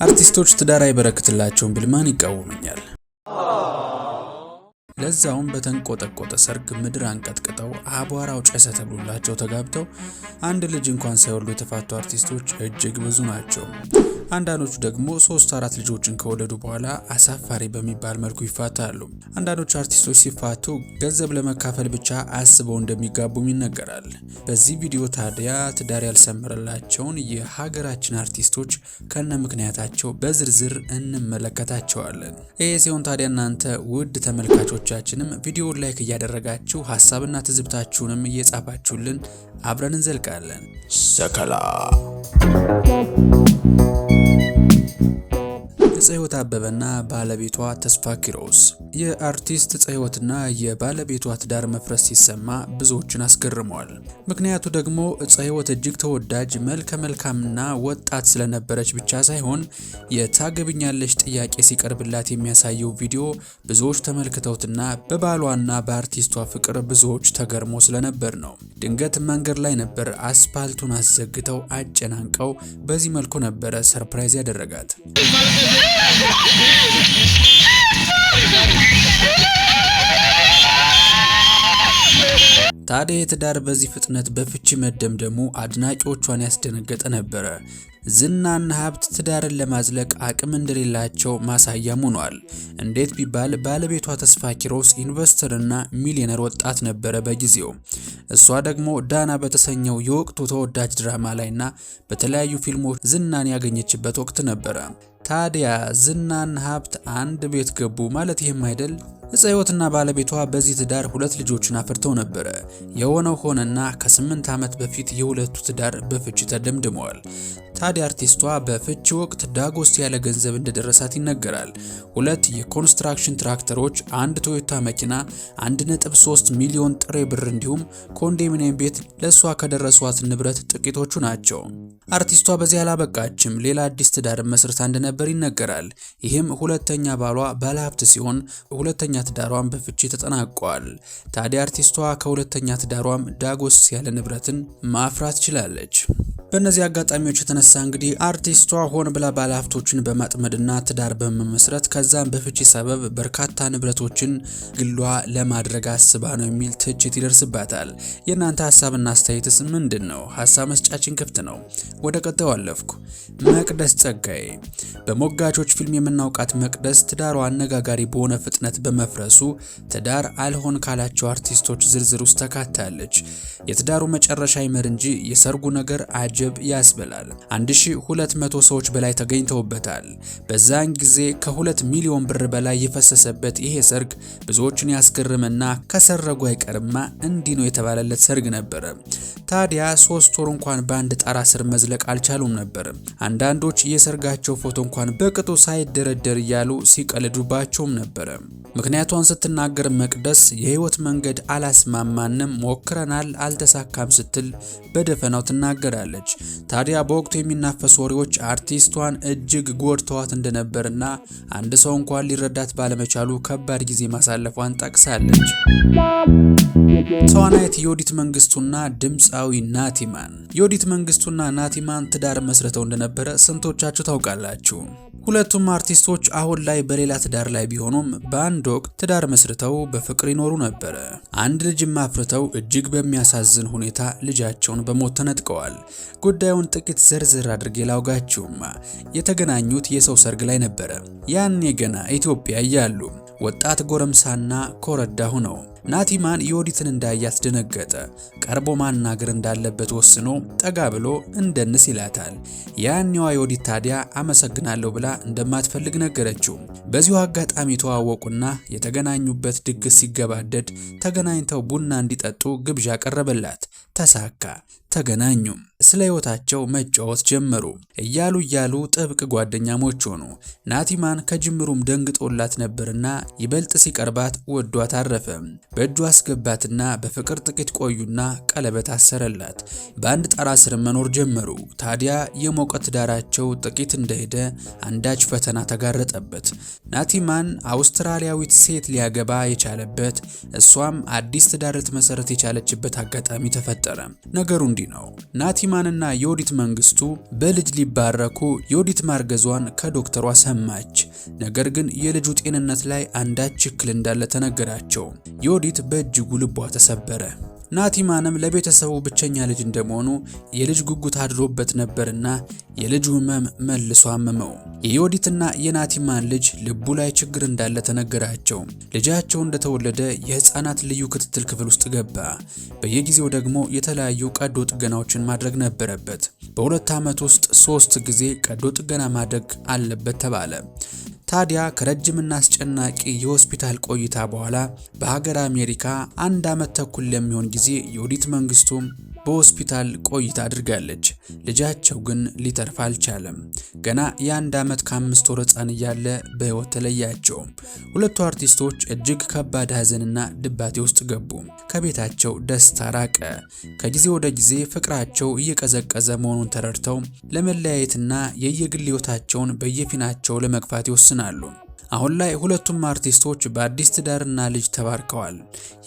አርቲስቶች ትዳር አይበረክትላቸውም ብል ማን ይቃወመኛል? ለዛውም በተንቆጠቆጠ ሰርግ ምድር አንቀጥቅጠው አቧራው ጨሰ ተብሎላቸው ተጋብተው አንድ ልጅ እንኳን ሳይወልዱ የተፋቱ አርቲስቶች እጅግ ብዙ ናቸው። አንዳንዶቹ ደግሞ 3-4 ልጆችን ከወለዱ በኋላ አሳፋሪ በሚባል መልኩ ይፋታሉ። አንዳንዶቹ አርቲስቶች ሲፋቱ ገንዘብ ለመካፈል ብቻ አስበው እንደሚጋቡም ይነገራል። በዚህ ቪዲዮ ታዲያ ትዳር ያልሰመረላቸውን የሀገራችን አርቲስቶች ከነ ምክንያታቸው በዝርዝር እንመለከታቸዋለን። ይሄ ሲሆን ታዲያ እናንተ ውድ ተመልካቾቻችንም ቪዲዮውን ላይክ እያደረጋችሁ ሀሳብና ትዝብታችሁንም እየጻፋችሁልን አብረን እንዘልቃለን። ሰከላ ጽዮት አበበና ባለቤቷ ተስፋ ኪሮስ። የአርቲስት ጽዮትና የባለቤቷ ትዳር መፍረስ ሲሰማ ብዙዎችን አስገርመዋል። ምክንያቱ ደግሞ ጽዮት እጅግ ተወዳጅ መልከ መልካምና ወጣት ስለነበረች ብቻ ሳይሆን የታገብኛለሽ ጥያቄ ሲቀርብላት የሚያሳየው ቪዲዮ ብዙዎች ተመልክተውትና በባሏና በአርቲስቷ ፍቅር ብዙዎች ተገርሞ ስለነበር ነው። ድንገት መንገድ ላይ ነበር አስፓልቱን አዘግተው አጨናንቀው በዚህ መልኩ ነበረ ሰርፕራይዝ ያደረጋት። ታዲያ የትዳር በዚህ ፍጥነት በፍቺ መደምደሙ አድናቂዎቿን ያስደነገጠ ነበረ። ዝናና ሀብት ትዳርን ለማዝለቅ አቅም እንደሌላቸው ማሳያም ሆኗል። እንዴት ቢባል ባለቤቷ ተስፋ ኪሮስ ኢንቨስተርና ሚሊዮነር ወጣት ነበረ በጊዜው። እሷ ደግሞ ዳና በተሰኘው የወቅቱ ተወዳጅ ድራማ ላይና በተለያዩ ፊልሞች ዝናን ያገኘችበት ወቅት ነበረ። ታዲያ ዝናና ሀብት አንድ ቤት ገቡ ማለት ይሄም አይደል? ጽዮትና ባለቤቷ በዚህ ትዳር 2 ልጆችን አፍርተው ነበረ። የሆነው ሆነና ከ8 ዓመት በፊት የሁለቱ ትዳር በፍቺ ተደምድመዋል። ታዲያ አርቲስቷ በፍቺ ወቅት ዳጎስ ያለ ገንዘብ እንደደረሳት ይነገራል። 2 የኮንስትራክሽን ትራክተሮች፣ 1 ቶዮታ መኪና፣ 1.3 ሚሊዮን ጥሬ ብር እንዲሁም ኮንዶሚኒየም ቤት ለሷ ከደረሷት ንብረት ጥቂቶቹ ናቸው። አርቲስቷ በዚህ አላበቃችም። ሌላ አዲስ ትዳር መስርታ እንደነበር ይነገራል። ይህም ሁለተኛ ባሏ ባለሀብት ሲሆን ሁለተኛ ትዳሯም በፍቺ ተጠናቋል። ታዲያ አርቲስቷ ከሁለተኛ ትዳሯም ዳጎስ ያለ ንብረትን ማፍራት ችላለች። በእነዚህ አጋጣሚዎች የተነሳ እንግዲህ አርቲስቷ ሆን ብላ ባለሀብቶችን በማጥመድና ትዳር በመመስረት ከዛም በፍቺ ሰበብ በርካታ ንብረቶችን ግሏ ለማድረግ አስባ ነው የሚል ትችት ይደርስባታል። የእናንተ ሀሳብና አስተያየትስ ምንድን ነው? ሀሳብ መስጫችን ክፍት ነው። ወደ ቀጣዩ አለፍኩ። መቅደስ ጸጋዬ። በሞጋቾች ፊልም የምናውቃት መቅደስ ትዳሯ አነጋጋሪ በሆነ ፍጥነት በመፍረሱ ትዳር አልሆን ካላቸው አርቲስቶች ዝርዝር ውስጥ ተካታለች። የትዳሩ መጨረሻ ይመር እንጂ የሰርጉ ነገር አጀብ ያስበላል። 1200 ሰዎች በላይ ተገኝተውበታል። በዛን ጊዜ ከ2 ሚሊዮን ብር በላይ የፈሰሰበት ይሄ ሰርግ ብዙዎችን ያስገርምና ከሰረጉ አይቀርማ እንዲህ ነው የተባለለት ሰርግ ነበረ። ታዲያ 3 ወር እንኳን በአንድ ጣራ ስር መዝለቅ አልቻሉም ነበር። አንዳንዶች የሰርጋቸው ፎቶ እንኳን በቅጡ ሳይደረደር እያሉ ሲቀልዱባቸውም ነበረ። ምክንያቷን ስትናገር መቅደስ የህይወት መንገድ አላስማማንም፣ ሞክረናል፣ አልተሳካም ስትል በደፈናው ትናገራለች። ታዲያ በወቅቱ የሚናፈሱ ወሬዎች አርቲስቷን እጅግ ጎድተዋት እንደነበርና አንድ ሰው እንኳን ሊረዳት ባለመቻሉ ከባድ ጊዜ ማሳለፏን ጠቅሳለች። ተዋናይት ዮዲት መንግስቱና ድምፃዊ ናቲማን። ዮዲት መንግስቱና ናቲማን ትዳር መስርተው እንደነበረ ስንቶቻችሁ ታውቃላችሁ? ሁለቱም አርቲስቶች አሁን ላይ በሌላ ትዳር ላይ ቢሆኑም በአንድ ወቅት ትዳር መስርተው በፍቅር ይኖሩ ነበረ። አንድ ልጅም አፍርተው እጅግ በሚያሳዝን ሁኔታ ልጃቸውን በሞት ተነጥቀዋል። ጉዳዩን ጥቂት ዘርዘር አድርጌ ላውጋችሁማ። የተገናኙት የሰው ሰርግ ላይ ነበረ። ያኔ ገና ኢትዮጵያ እያሉ ወጣት ጎረምሳና ኮረዳ ሆነው ናቲማን ዮዲትን እንዳያት ደነገጠ። ቀርቦ ማናገር እንዳለበት ወስኖ ጠጋ ብሎ እንደንስ ይላታል። ያኔዋ ዮዲት ታዲያ አመሰግናለሁ ብላ እንደማትፈልግ ነገረችው። በዚሁ አጋጣሚ ተዋወቁና የተገናኙበት ድግስ ሲገባደድ ተገናኝተው ቡና እንዲጠጡ ግብዣ ቀረበላት። ተሳካ። ተገናኙ። ስለ ህይወታቸው መጫወት ጀመሩ። እያሉ ጥብቅ ጓደኛሞች ሆኑ። ናቲማን ከጅምሩም ደንግጦላት ነበርና ይበልጥ ሲቀርባት ወዷት አረፈ። በእጁ አስገባትና በፍቅር ጥቂት ቆዩና ቀለበት አሰረላት። በአንድ ጣራ ስር መኖር ጀመሩ። ታዲያ የሞቀ ትዳራቸው ጥቂት እንደሄደ አንዳች ፈተና ተጋረጠበት። ናቲማን አውስትራሊያዊት ሴት ሊያገባ የቻለበት እሷም አዲስ ትዳር ልትመሰረት የቻለችበት አጋጣሚ ተፈጠረ። ነገሩ እንዲህ እንዲህ ነው። ናቲማንና ዮዲት መንግስቱ በልጅ ሊባረኩ ዮዲት ማርገዟን ከዶክተሯ ሰማች። ነገር ግን የልጁ ጤንነት ላይ አንዳች እክል እንዳለ ተነገራቸው። ዮዲት በእጅጉ ልቧ ተሰበረ። ናቲማንም ለቤተሰቡ ብቸኛ ልጅ እንደመሆኑ የልጅ ጉጉት አድሮበት ነበርና የልጁ ህመም መልሶ አመመው። የዮዲትና የናቲማን ልጅ ልቡ ላይ ችግር እንዳለ ተነገራቸው። ልጃቸው እንደተወለደ የህፃናት ልዩ ክትትል ክፍል ውስጥ ገባ። በየጊዜው ደግሞ የተለያዩ ቀዶ ጥገናዎችን ማድረግ ነበረበት። በ2 ዓመት ውስጥ 3 ጊዜ ቀዶ ጥገና ማድረግ አለበት ተባለ። ታዲያ ከረጅምና አስጨናቂ የሆስፒታል ቆይታ በኋላ በሀገር አሜሪካ 1 ዓመት ተኩል ለሚሆን ጊዜ ዮዲት መንግስቱ በሆስፒታል ቆይታ አድርጋለች። ልጃቸው ግን ሊተርፍ አልቻለም። ገና የ1 ዓመት ከ5 ወር ህፃን እያለ በህይወት ተለያቸው። ሁለቱ አርቲስቶች እጅግ ከባድ ሀዘንና ድባቴ ውስጥ ገቡ። ከቤታቸው ደስታ ራቀ። ከጊዜ ወደ ጊዜ ፍቅራቸው እየቀዘቀዘ መሆኑን ተረድተው ለመለያየትና የየግል ህይወታቸውን በየፊናቸው ለመግፋት ይወስናሉ። አሁን ላይ ሁለቱም አርቲስቶች በአዲስ ትዳርና ልጅ ተባርከዋል።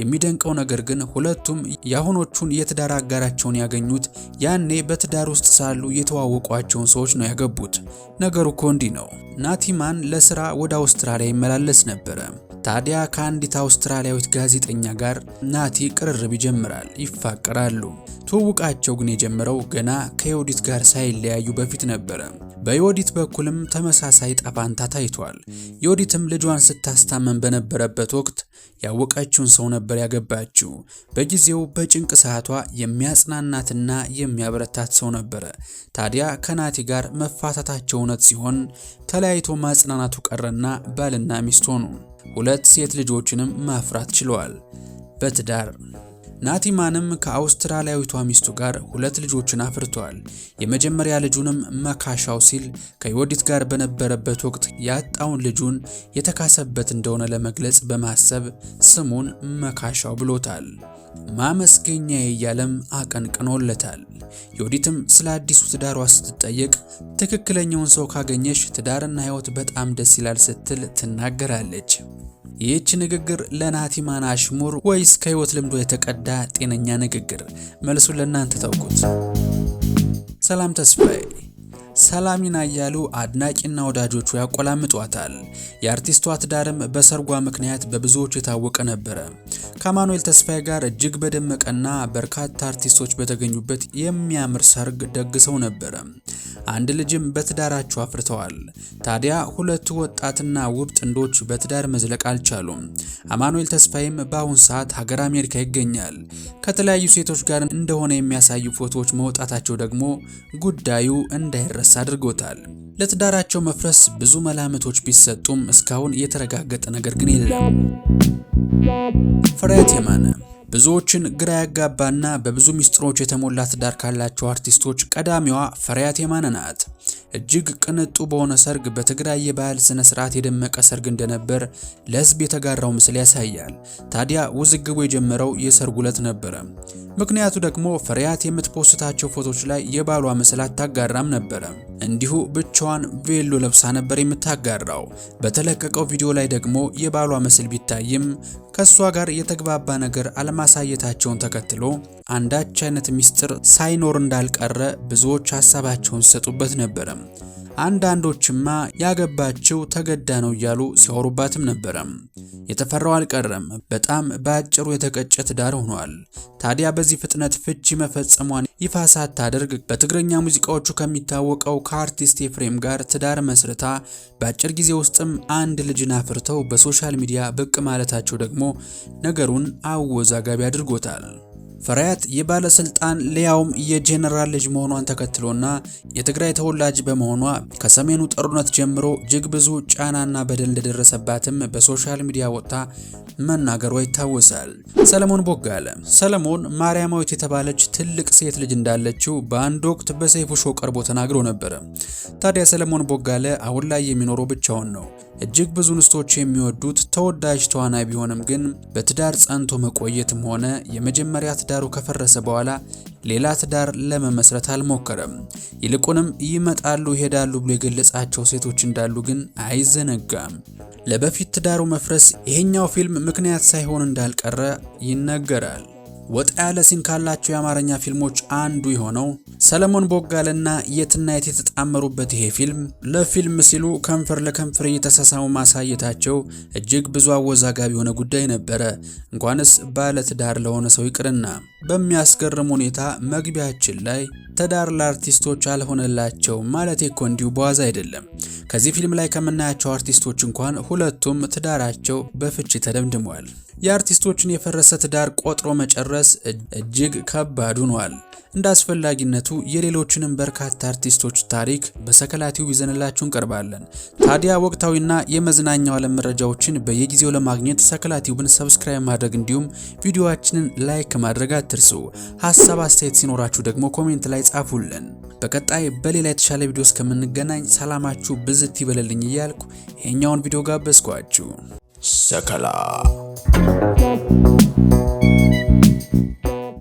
የሚደንቀው ነገር ግን ሁለቱም የአሁኖቹን የትዳር አጋራቸውን ያገኙት ያኔ በትዳር ውስጥ ሳሉ የተዋወቋቸውን ሰዎች ነው ያገቡት። ነገሩ እኮ እንዲህ ነው። ናቲማን ለስራ ወደ አውስትራሊያ ይመላለስ ነበረ። ታዲያ ከአንዲት አውስትራሊያዊት ጋዜጠኛ ጋር ናቲ ቅርርብ ይጀምራል፣ ይፋቀራሉ። ትውውቃቸው ግን የጀመረው ገና ከዮዲት ጋር ሳይለያዩ በፊት ነበረ። በዮዲት በኩልም ተመሳሳይ ጣፋንታ ታይቷል። ዮዲትም ልጇን ስታስታመም በነበረበት ወቅት ያወቀችውን ሰው ነበር ያገባችው። በጊዜው በጭንቅ ሰዓቷ የሚያጽናናትና የሚያበረታት ሰው ነበረ። ታዲያ ከናቲ ጋር መፋታታቸው እውነት ሲሆን ተለያይቶ ማጽናናቱ ቀረና ባልና ሚስት ሆኑ። 2 ሴት ልጆችንም ማፍራት ችለዋል በትዳር። ናቲማንም ከአውስትራሊያዊቷ ሚስቱ ጋር 2 ልጆችን አፍርቷል። የመጀመሪያ ልጁንም መካሻው ሲል ከዮዲት ጋር በነበረበት ወቅት ያጣውን ልጁን የተካሰበት እንደሆነ ለመግለጽ በማሰብ ስሙን መካሻው ብሎታል። ማመስገኛዬ እያለም አቀንቅኖለታል። ዮዲትም ስለ አዲሱ ትዳሯ ስትጠየቅ ትክክለኛውን ሰው ካገኘሽ ትዳርና ህይወት በጣም ደስ ይላል ስትል ትናገራለች። ይህች ንግግር ለናቲማን አሽሙር ወይስ ከህይወት ልምዶ የተቀዳ ጤነኛ ንግግር? መልሱን ለእናንተ ተውኩት። ሰላም ተስፋዬ ሰላሚና እያሉ አድናቂና ወዳጆቹ ያቆላምጧታል። የአርቲስቷ ትዳርም በሰርጓ ምክንያት በብዙዎች የታወቀ ነበረ። ከአማኑኤል ተስፋዬ ጋር እጅግ በደመቀና በርካታ አርቲስቶች በተገኙበት የሚያምር ሰርግ ደግሰው ነበረ። አንድ ልጅም በትዳራቸው አፍርተዋል። ታዲያ ሁለቱ ወጣትና ውብ ጥንዶች በትዳር መዝለቅ አልቻሉም። አማኑኤል ተስፋዬም በአሁን ሰዓት ሀገር አሜሪካ ይገኛል። ከተለያዩ ሴቶች ጋር እንደሆነ የሚያሳዩ ፎቶዎች መውጣታቸው ደግሞ ጉዳዩ እንዳይረሳ አድርጎታል። ለትዳራቸው መፍረስ ብዙ መላምቶች ቢሰጡም እስካሁን የተረጋገጠ ነገር ግን የለም። ፈሪሃት የማነ ብዙዎችን ግራ ያጋባና በብዙ ሚስጥሮች የተሞላ ትዳር ካላቸው አርቲስቶች ቀዳሚዋ ፈሪሃት የማነ ናት። እጅግ ቅንጡ በሆነ ሰርግ በትግራይ የባህል ስነ ስርዓት የደመቀ ሰርግ እንደነበር ለህዝብ የተጋራው ምስል ያሳያል። ታዲያ ውዝግቡ የጀመረው የሰርጉ ዕለት ነበረ። ምክንያቱ ደግሞ ፈሪሃት የምትፖስታቸው ፎቶች ላይ የባሏ ምስል አታጋራም ነበረ። እንዲሁ ብቻዋን ቬሎ ለብሳ ነበር የምታጋራው። በተለቀቀው ቪዲዮ ላይ ደግሞ የባሏ ምስል ቢታይም ከሷ ጋር የተግባባ ነገር አለማሳየታቸውን ተከትሎ አንዳች አይነት ሚስጥር ሳይኖር እንዳልቀረ ብዙዎች ሐሳባቸውን ሲሰጡበት ነበረ። አንዳንዶችማ ያገባቸው ተገዳ ነው እያሉ ሲያወሩባትም ነበረ። የተፈራው አልቀረም። በጣም በአጭሩ የተቀጨ ትዳር ሆኗል። ታዲያ በዚህ ፍጥነት ፍቺ መፈጸሟን ይፋ ሳታደርግ በትግረኛ ሙዚቃዎቹ ከሚታወቀው ከአርቲስት ኤፍሬም ጋር ትዳር መስርታ በአጭር ጊዜ ውስጥም አንድ ልጅን አፍርተው በሶሻል ሚዲያ ብቅ ማለታቸው ደግሞ ነገሩን አወዛጋቢ አድርጎታል። ፈሪሃት የባለስልጣን ሊያውም የጄኔራል ልጅ መሆኗን ተከትሎና የትግራይ ተወላጅ በመሆኗ ከሰሜኑ ጦርነት ጀምሮ እጅግ ብዙ ጫናና በደል እንደደረሰባትም በሶሻል ሚዲያ ወጣ መናገሯ ይታወሳል። ሰለሞን ቦጋለ ሰለሞን ማርያማዊት የተባለች ትልቅ ሴት ልጅ እንዳለችው በአንድ ወቅት በሰይፉ ሾው ቀርቦ ተናግሮ ነበር። ታዲያ ሰለሞን ቦጋለ አሁን ላይ የሚኖረው ብቻውን ነው። እጅግ ብዙ ንስቶች የሚወዱት ተወዳጅ ተዋናይ ቢሆንም ግን በትዳር ጸንቶ መቆየትም ሆነ የመጀመሪያ ትዳሩ ከፈረሰ በኋላ ሌላ ትዳር ለመመስረት አልሞከረም። ይልቁንም ይመጣሉ ይሄዳሉ ብሎ የገለጻቸው ሴቶች እንዳሉ ግን አይዘነጋም። ለበፊት ትዳሩ መፍረስ ይሄኛው ፊልም ምክንያት ሳይሆን እንዳልቀረ ይነገራል። ወጣ ያለ ሲን ካላቸው የአማርኛ ፊልሞች አንዱ የሆነው ሰለሞን ቦጋለና የትናየት የተጣመሩበት ይሄ ፊልም ለፊልም ሲሉ ከንፈር ለከንፈር እየተሳሳሙ ማሳየታቸው እጅግ ብዙ አወዛጋቢ የሆነ ጉዳይ ነበረ። እንኳንስ ባለ ትዳር ለሆነ ሰው ይቅርና በሚያስገርም ሁኔታ መግቢያችን ላይ ትዳር ለአርቲስቶች አልሆነላቸው ማለት እኮ እንዲሁ በዋዛ አይደለም። ከዚህ ፊልም ላይ ከምናያቸው አርቲስቶች እንኳን ሁለቱም ትዳራቸው በፍቺ ተደምድመዋል። የአርቲስቶችን የፈረሰ ትዳር ቆጥሮ መጨረስ እጅግ ከባድ ሆኗል። እንደ አስፈላጊነቱ የሌሎችንም በርካታ አርቲስቶች ታሪክ በሰከላቲው ይዘንላችሁ እንቀርባለን። ታዲያ ወቅታዊና የመዝናኛው ዓለም መረጃዎችን በየጊዜው ለማግኘት ሰከላቲውን ሰብስክራይብ ማድረግ እንዲሁም ቪዲዮአችንን ላይክ ማድረግ አትርሱ። ሐሳብ አስተያየት ሲኖራችሁ ደግሞ ኮሜንት ላይ ጻፉልን። በቀጣይ በሌላ የተሻለ ቪዲዮ እስከምንገናኝ ሰላማችሁ ብዝት ይበልልኝ እያልኩ ይሄኛውን ቪዲዮ ጋበዝኳችሁ። ሰከላ